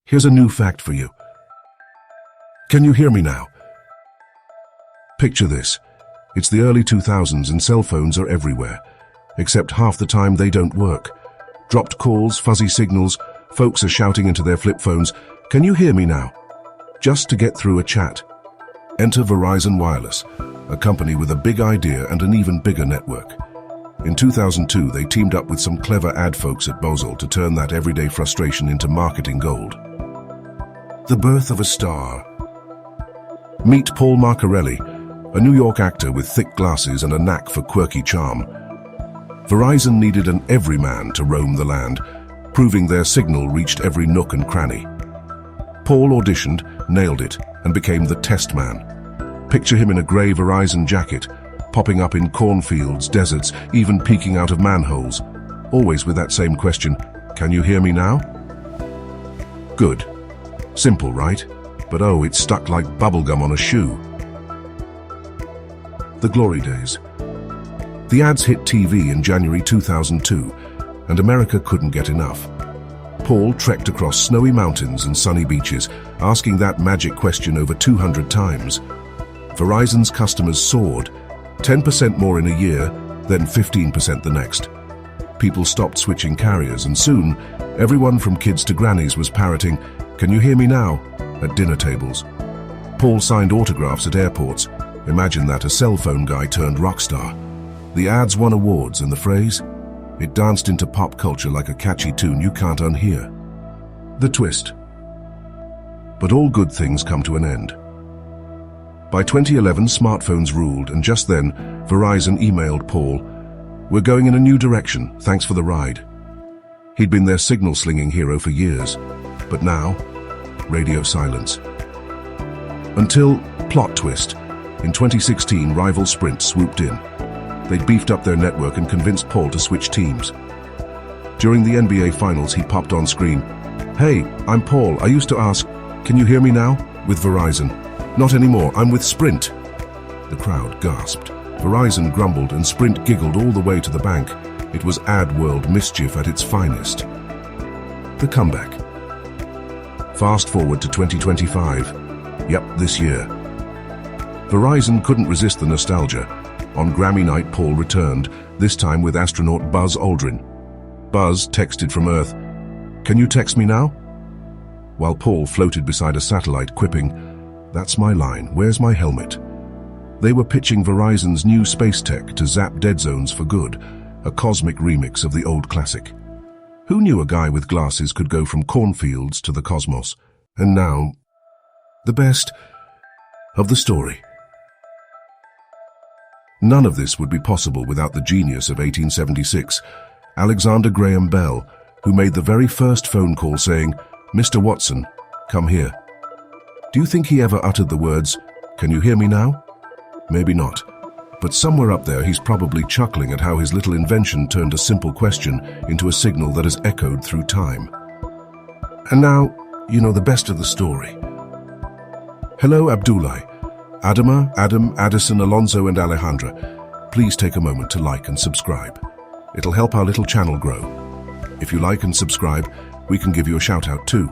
Here's a new fact for you. Can you hear me now? Picture this. It's the early 2000s and cell phones are everywhere. Except half the time they don't work. Dropped calls, fuzzy signals, folks are shouting into their flip phones, "Can you hear me now?" Just to get through a chat. Enter Verizon Wireless, a company with a big idea and an even bigger network. In 2002, they teamed up with some clever ad folks at Bosel to turn that everyday frustration into marketing gold. The birth of a star. Meet Paul Marcarelli, a New York actor with thick glasses and a knack for quirky charm. Verizon needed an everyman to roam the land, proving their signal reached every nook and cranny. Paul auditioned, nailed it, and became the test man. Picture him in a grey Verizon jacket, popping up in cornfields, deserts, even peeking out of manholes, always with that same question, "Can you hear me now?" Good. Simple, right? But oh, it stuck like bubblegum on a shoe. The glory days. The ads hit TV in January 2002, and America couldn't get enough. Paul trekked across snowy mountains and sunny beaches, asking that magic question over 200 times. Verizon's customers soared, 10% more in a year, then 15% the next. People stopped switching carriers, and soon, everyone from kids to grannies was parroting, "Can you hear me now?" at dinner tables. Paul signed autographs at airports. Imagine that, a cell phone guy turned rock star. The ads won awards, and the phrase? It danced into pop culture like a catchy tune you can't unhear. The twist. But all good things come to an end. By 2011, smartphones ruled, and just then, Verizon emailed Paul, "We're going in a new direction, thanks for the ride." He'd been their signal-slinging hero for years, but now, radio silence. Until, plot twist, in 2016, rival Sprint swooped in. They'd beefed up their network and convinced Paul to switch teams. During the NBA Finals, he popped on screen, "Hey, I'm Paul. I used to ask, can you hear me now?" with Verizon. "Not anymore, I'm with Sprint." The crowd gasped. Verizon grumbled and Sprint giggled all the way to the bank. It was ad world mischief at its finest. The comeback. Fast forward to 2025. Yep, this year. Verizon couldn't resist the nostalgia. On Grammy night, Paul returned, this time with astronaut Buzz Aldrin. Buzz texted from Earth, "Can you text me now?" While Paul floated beside a satellite, quipping, "That's my line, where's my helmet?" They were pitching Verizon's new space tech to zap dead zones for good, a cosmic remix of the old classic. Who knew a guy with glasses could go from cornfields to the cosmos? And now, the best of the story. None of this would be possible without the genius of 1876, Alexander Graham Bell, who made the very first phone call saying, "Mr. Watson, come here." Do you think he ever uttered the words, "Can you hear me now?" Maybe not. But somewhere up there he's probably chuckling at how his little invention turned a simple question into a signal that has echoed through time. And now, you know the best of the story. Hello, Abdullah, Adama, Adam, Addison, Alonso, and Alejandra. Please take a moment to like and subscribe. It'll help our little channel grow. If you like and subscribe, we can give you a shout out too.